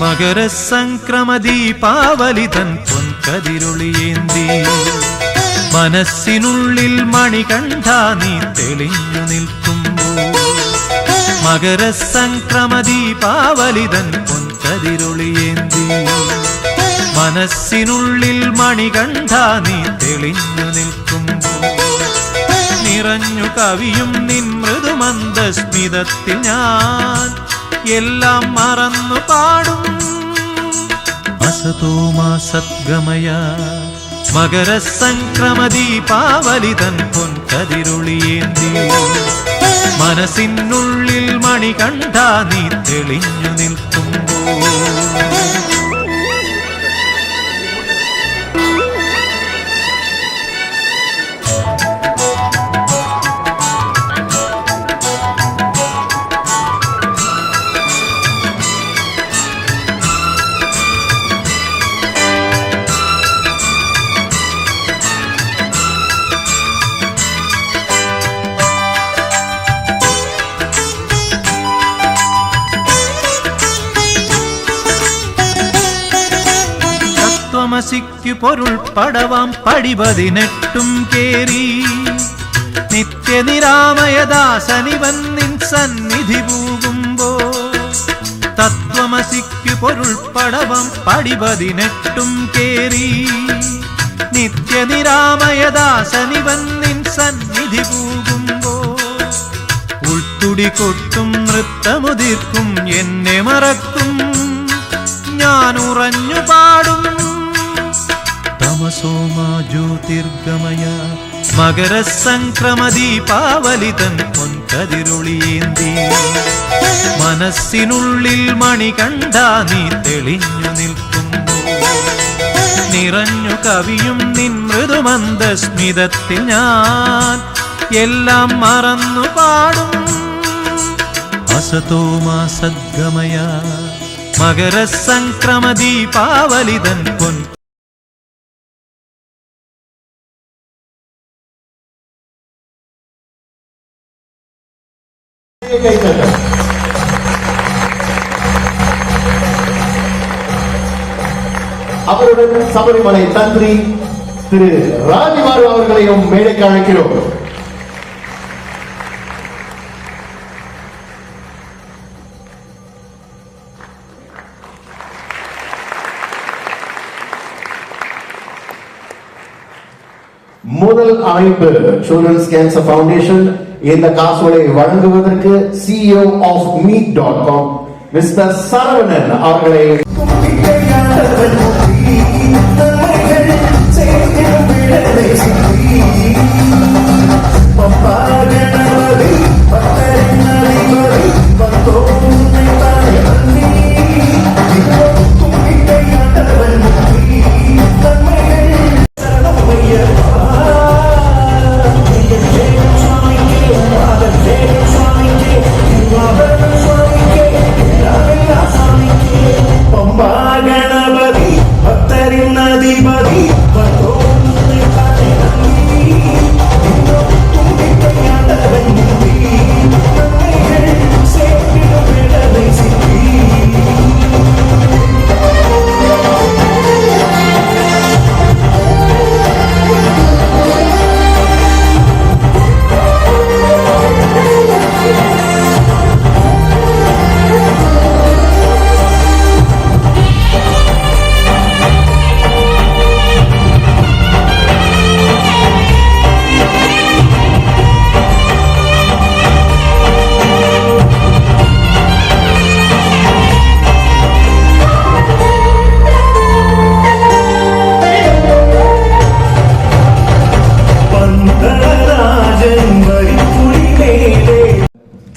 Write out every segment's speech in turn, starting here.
മകര സംക്രമ ദീപാവലി തൻ പൊൻകതിരൊളിയേന്തി മനസ്സിനുള്ളിൽ മണികണ്ഠ നീ തെളിഞ്ഞു നിൽക്കുമ്പോൾ മകര സംക്രമ ദീപാവലി തൻ പൊൻകതിരൊളിയേന്തി മനസ്സിനുള്ളിൽ മണികണ്ഠ നീ തെളിഞ്ഞു നിൽക്കുമ്പോൾ നിറഞ്ഞു കവിയും നിൻ മൃദുമന്ദസ്മിതത്തിൽ ഞാൻ എല്ലാം മറന്നു പാടും അസതോമാ സദ്ഗമയ മകര സംക്രമ ദീപാവലി തൻ പൊൻകതിരൊളിയേന്തി മനസ്സിനുള്ളിൽ മണികണ്ഠ നീ തെളിഞ്ഞു നിൽക്കുമ്പോൾ തമസിക്കു പൊരുൾ പടവാം പടിപതിനെട്ടും കേറി നിത്യനിരാമയദാസനിവൻ നിൻ സന്നിധി പൂകുമ്പോ തത്വമസിക്കു പൊരുൾ പടവാം പടിപതിനെട്ടും കേറി നിത്യനിരാമയദാസനിവൻ നിൻ സന്നിധി പൂകുമ്പോ ഉൾത്തുടി കൊട്ടും നൃത്തമുതിർക്കും എന്നെ മറക്കും ഞാൻ ഉറഞ്ഞു പാടും തമസോമാ ജ്യോതിർഗമയ മകര സംക്രമ ദീപാവലി തൻ പൊൻകതിരൊളിയേന്തി മനസ്സിനുള്ളിൽ മണികണ്ഠ നീ തെളിഞ്ഞു നിൽക്കുമ്പോൾ നിറഞ്ഞു കവിയും നിൻ മൃദുമന്ദസ്മിതത്തിൽ ഞാൻ എല്ലാം മറന്നു പാടും അസതോമാ സദ്ഗമയ മകര സംക്രമ ദീപാവലി തൻ പൊൻ அவருடன் சபரிமலை தந்திரி திரு ராஜிமாறு அவர்களையும் மேடைக்கு அழைக்கிறோம். முதல் அமைப்பு சில்ட்ரன்ஸ் கேன்சர் ஃபவுண்டேஷன் இந்த காசோலை வழங்குவதற்கு CEO of meet.com mister Saravanan அவர்களை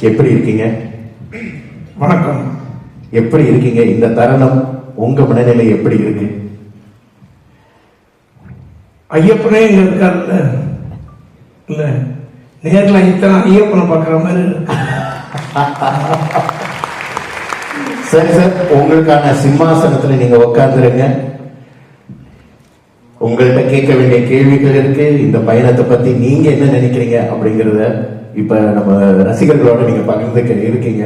எப்படி இருக்கீங்க? வணக்கம். எப்படி இருக்கீங்க? இந்த தருணம் உங்க மனநிலை எப்படி இருக்கு? ஐயப்பனே இங்க இருக்காருல்ல, இல்ல நேர்ல இத்தனை ஐயப்பனை பார்க்குற மாதிரி இருக்கு. சரி சார், உங்களுக்கான சிம்மாசனத்துல நீங்க உட்கார்ந்துருங்க. உங்கள்கிட்ட கேட்க வேண்டிய கேள்விகள் இருக்கு. இந்த பயணத்தை பத்தி நீங்க என்ன நினைக்கிறீங்க அப்படிங்கறத இப்ப நம்ம ரசிகர்களோட நீங்க பகிர்ந்து இருக்கீங்க.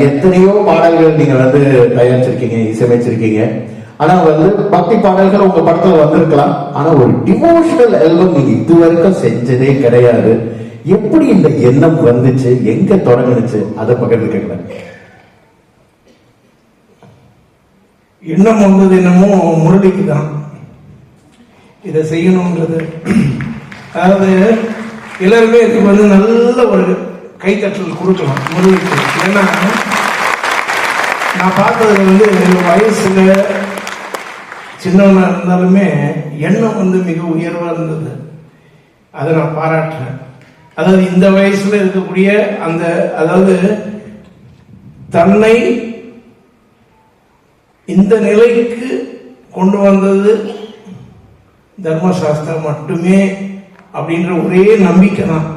எத்தனையோ பாடல்கள் நீங்க வந்து தயாரிச்சிருக்கீங்க, இசையமைச்சிருக்கீங்க. ஆனா வந்து பக்தி பாடல்கள் உங்க படத்துல வந்திருக்கலாம். ஆனா ஒரு டிவோஷனல் ஆல்பம் நீங்க இதுவரைக்கும் செஞ்சதே கிடையாது. எப்படி இந்த எண்ணம் வந்துச்சு, எங்க தொடங்குச்சு, அதை பகிர்ந்துக்கங்களேன். எண்ணம் வந்தது என்னமோ முரளிக்கு தான் இதை செய்யணுங்கிறது. அதாவது எல்லாருமே இதுக்கு வந்து நல்ல ஒரு கைத்தட்டல் கொடுக்கலாம் முரளிக்கு. ஏன்னா நான் பார்த்ததுல வந்து வயசுல சின்னவனா இருந்தாலுமே எண்ணம் வந்து மிக உயர்வா இருந்தது. அதை நான் பாராட்டுறேன். அதாவது இந்த வயசுல இருக்கக்கூடிய அந்த, அதாவது தன்னை இந்த நிலைக்கு கொண்டு வந்தது தர்மசாஸ்திரா மட்டுமே அப்படின்ற ஒரே நம்பிக்கை தான்.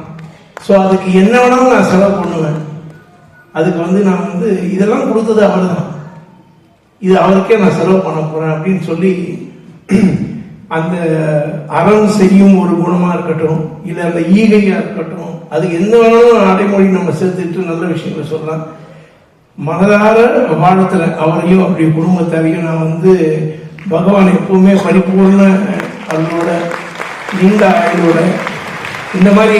ஸோ அதுக்கு என்ன வேணாலும் நான் செலவு பண்ணுவேன். அதுக்கு வந்து நான் வந்து இதெல்லாம் கொடுத்தது அவர் தான், இது அவருக்கே நான் செலவு பண்ண போறேன் அப்படின்னு சொல்லி அந்த அறம் செய்யும் ஒரு குணமா இருக்கட்டும், இல்லை அந்த ஈகையா இருக்கட்டும், அது எந்த வேணாலும் அடைமொழி நம்ம சேர்த்துட்டு நல்ல விஷயங்களை சொல்லலாம். மனதார வாழ்த்துல அவரையும் அப்படி குடும்பத்தாரையும் நான் வந்து பகவான் எப்பவுமே பரிபூர்ண அவங்களோட நீண்ட ஆயுளோட இந்த மாதிரி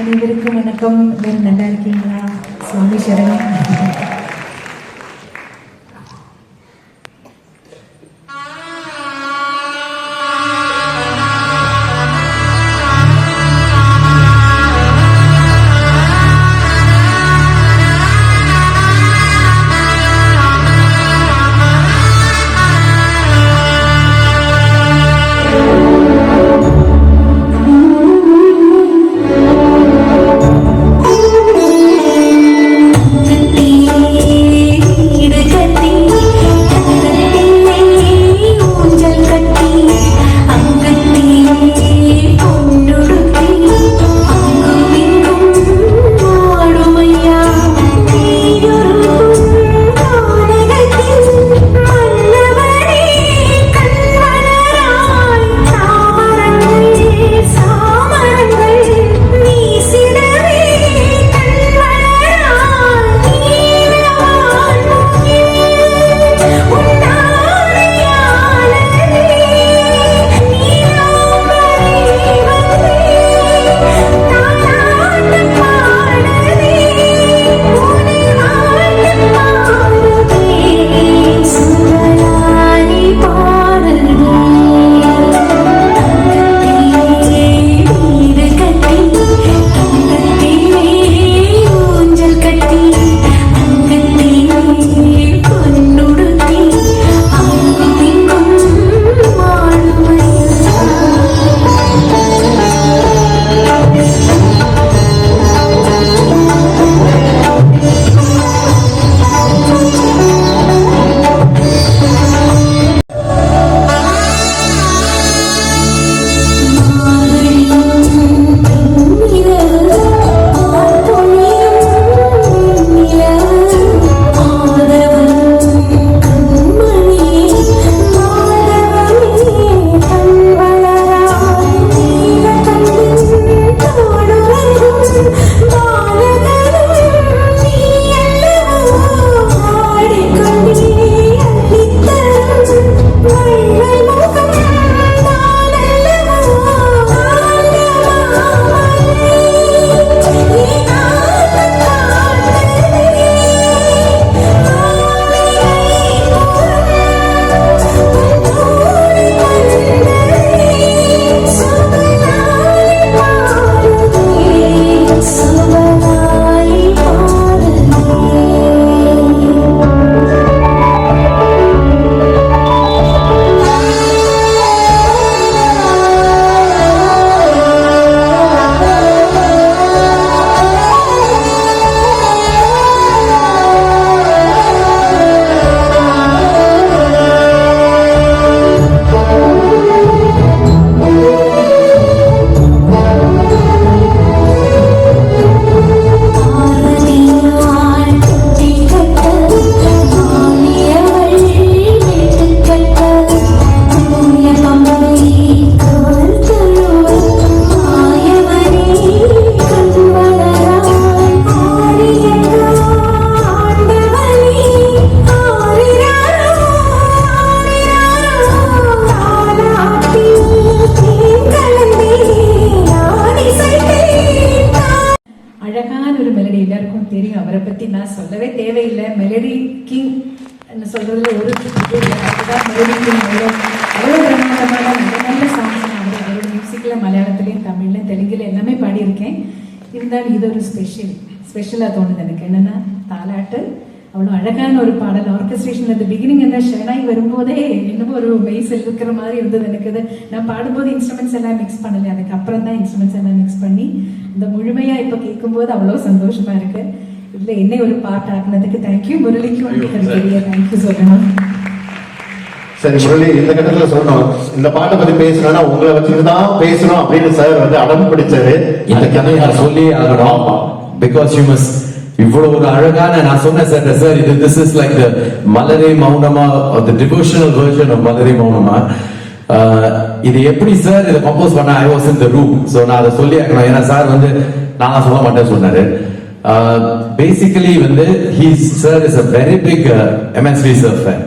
அனைவருக்கும் வணக்கம். நல்லா இருக்கீங்களா? சுவாமி சரணம். Thank you. அழகான ஒரு மெலடி, எல்லாருக்கும் தெரியும் அவரை பத்தி நான் சொல்லவே தேவையில்லை. மெலடி கிங் சொல்றதுல ஒரு மெலடி கிங் அவ்வளோ பிரமாண்டமான நல்ல சாங்ஸ் அவரோட மியூசிக்ல மலையாளத்துலேயும் தமிழ்ல தெலுங்குல எல்லாமே பாடியிருக்கேன். இருந்தாலும் இது ஒரு ஸ்பெஷலாக தோணுது எனக்கு. என்னன்னா தாலாட்டு அவ்வளோ அழகான ஒரு பாடல். ஆர்கெஸ்ட்ரேஷன் அந்த பிகினிங் அந்த ஷெனாய் வரும்போதே இன்னும் ஒரு மெய் செலுக்கிற மாதிரி இருந்தது எனக்கு. இது நான் பாடும்போது இன்ஸ்ட்ருமெண்ட்ஸ் எல்லாம் மிக்ஸ் பண்ணலை, அதுக்கப்புறம் தான் இன்ஸ்ட்ருமெண்ட்ஸ் எல்லாம் மிக்ஸ் பண்ணி இந்த முழுமையாக இப்போ கேட்கும்போது அவ்வளோ சந்தோஷமா இருக்கு. இல்லை என்னை ஒரு பாட்டு ஆக்குனதுக்கு தேங்க்யூ. முரளிக்கும் பெரிய தேங்க்யூ சொல்லணும். சரி முரளி, இந்த கட்டத்துல சொல்லணும், இந்த பாட்டை பத்தி பேசணும்னா உங்களை வச்சுட்டு தான் பேசணும் அப்படின்னு சார் வந்து அடம் பிடிச்சாரு. இந்த கதையை நான் சொல்லி ஆகணும். பிகாஸ் யூ மஸ்ட் இவ்வளவு ஒரு அழகான, நான் சொன்னேன் சார் இது this is like the Malare Mounama, the devotional version of மலரே மௌனமா. இது எப்படி சார் இதை கம்போஸ் பண்ண? I was in the room. So நான் அதை சொல்லி ஆகணும். ஏன்னா சார் வந்து நான் சொல்ல மாட்டேன் சொன்னாரு. பேசிக்கலி வந்து sir is a very big MSV sir fan.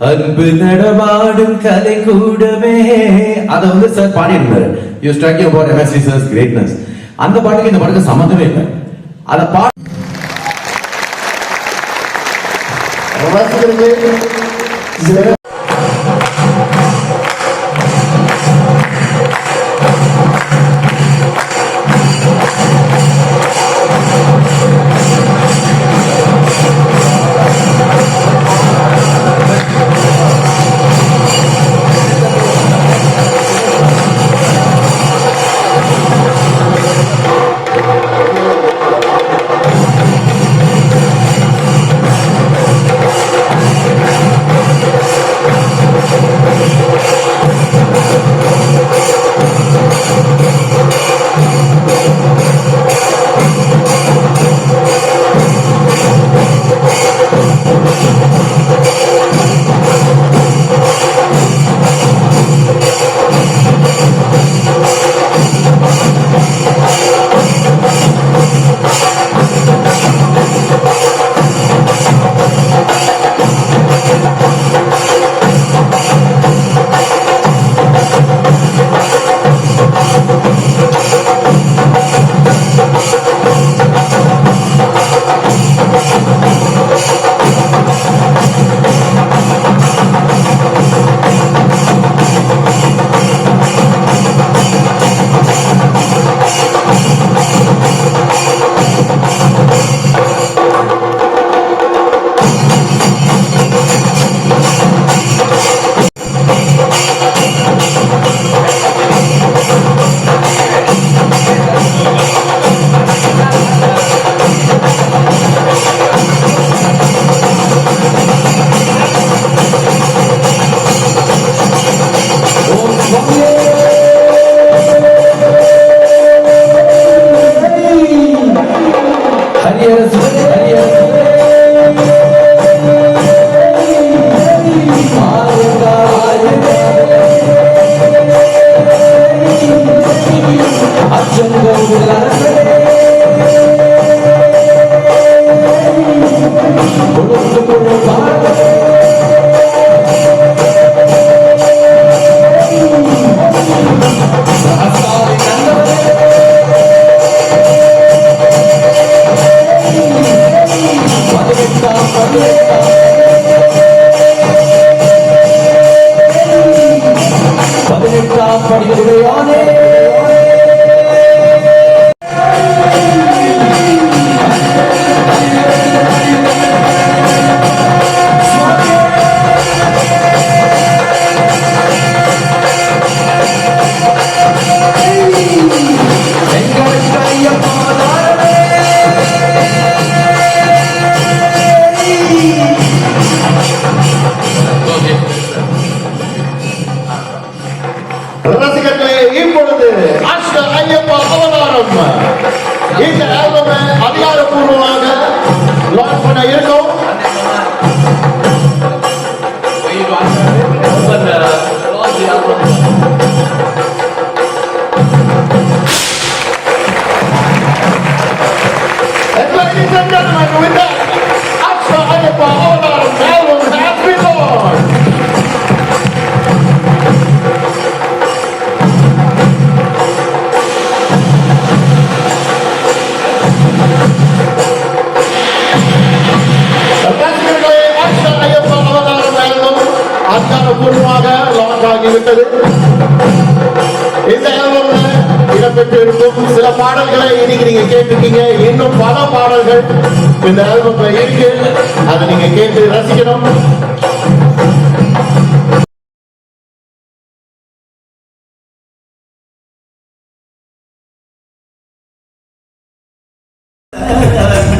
அன்பு நடமாடும் கலை கூடவே அதை வந்து சார் பாடி இருந்தாரு. You talking about MSV sir's greatness. அந்த பாட்டுக்கு இந்த பாட்டுக்கு சம்மந்தமே இல்லை. அதை ரசிகர்களே, இப்பொழுது அஷ்ட ஐயப்பா அவதாரம் இந்த ஆல்பமை அதிகாரப்பூர்வமாக லான்ச் பண்ண இருக்கோம். Ladies and gentlemen, with that, Ashta Ayyappa Avataram album has been launched. ரசிகர்களே, ஆக்ஷன் ஐயப்பா அவதாரம் ஆல்பம் அதிகாரப்பூர்வமாக லான்ச் ஆகிவிட்டது. இந்த ஆல்பம்ல இடம்பெற்று இருக்கும் சில பாடல்களை இன்னைக்கு நீங்க கேட்டிருக்கீங்க. இன்னும் பல பாடல்கள் இந்த ஆல்பம்ல இருக்கு. அதை நீங்க கேட்டு ரசிக்கணும்.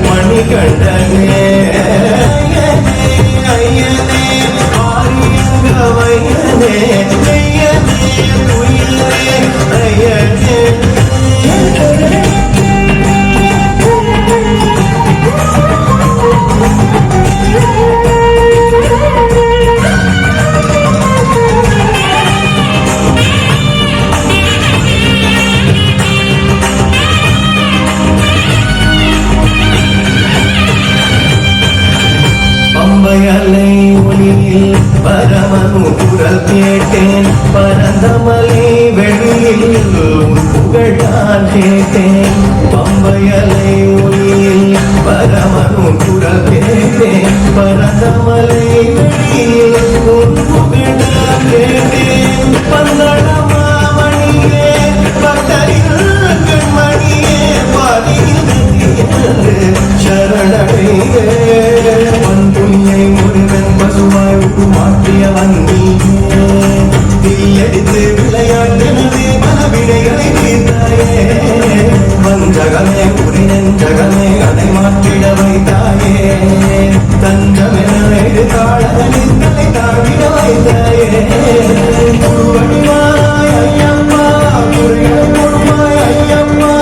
மணிகண்டனே ஐயனே ஆரியங்க வையனே ஐயனே உயிரே ஐயனே பம்பையலை ஒளியில் பரமனு குரல் கேட்டேன். பரந்தமலை வெளியில் புகழால் கேட்டேன். பம்பையலை ஒளியில் பரமனு குரல் கேட்டேன். பரந்தமலை வெளியில் புகழால் கேட்டேன். பந்தளமாமணியே பக்தரில் கண்மணியே பாதியில் சரணடையே பொன்னை முருகன் பசுவாய் விட்டு மாற்றிய வந்தியே தீயடித்து விளையாட்டினதே மனவிடைகளை தீர்த்தாயே வஞ்சகமே உரினன் ஜகமே அதை மாற்றிட வைத்தாயே தஞ்சமென தாழனின் தலை தாழ்விட வைத்தாயே குருவடிவாய் ஐயம்மா குறைகளை கொடுமாய் ஐயம்மா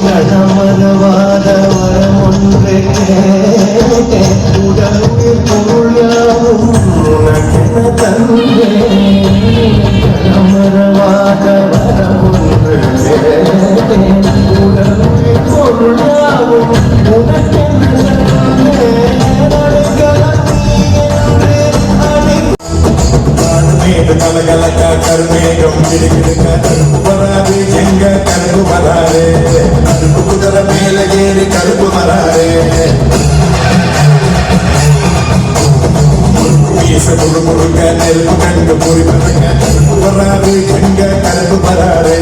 கடமரவாத வரம் ஒன்று கேட்டேன். உடலுயிர் பொருள் யாவும் உனக்கென தந்தேன். கடமரவாத வரம் ஒன்று கேட்டேன். உடலுயிர் பொருள் யாவும் உனக்கென தந்தேன். கலகலக்க கருமேகம் கிடுகிடுக்க கருப்பு வராது எங்க கருப்பு வராது கருப்பு குதிரை மேல ஏறி கருப்பு வராது வீச முழு முழுக்க நெருப்பு கண்டு பொறிப்பதுங்க கருப்பு வராது எங்க கருப்பு வராது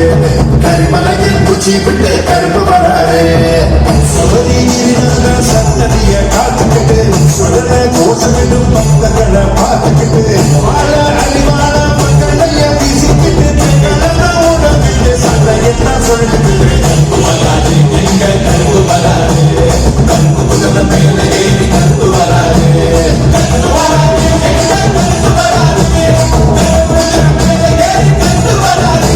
கரிமலையின் குச்சி விட்டு கருப்பு வராது சத்ததிய காத்துக்கிட்டு சுடல கோஷமிடும் பக்தர்களை பார்த்துக்கிட்டு வாழ அழிவாழ மக்களைய வீசிக்கிட்டு சண்டையெல்லாம் சொல்லிட்டு கருப்பு வராது எங்க கருப்பு வராது கருப்பு குதிரை மேல ஏறி கருப்பு வராது கருப்பு வராது எங்க கருப்பு வராது கருப்பு குதிரை மேல ஏறி கருப்பு வராது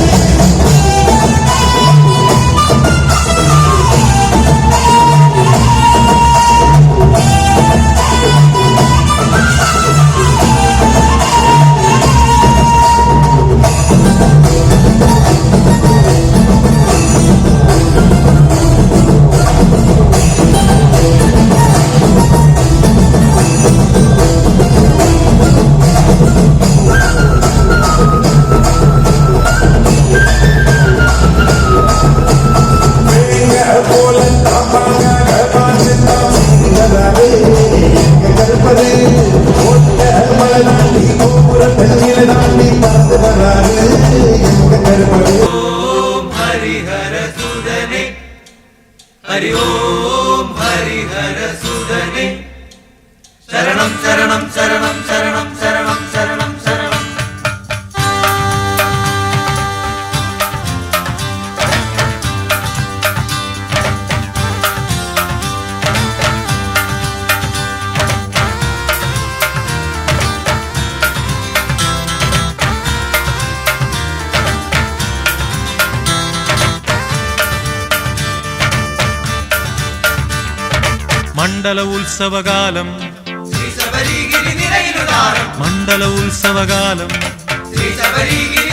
ஹரி ஓம் ஹரிஹர சுதனே சரணம் சரணம் சரணம் சரணம் சரணம் சரணம் சரணம் മണ്ഡല ഉത്സവകാലം ശ്രീ ശബരിഗിരി നിറയിലുദാരം മണ്ഡല ഉത്സവകാലം ശ്രീ ശബരിഗിരി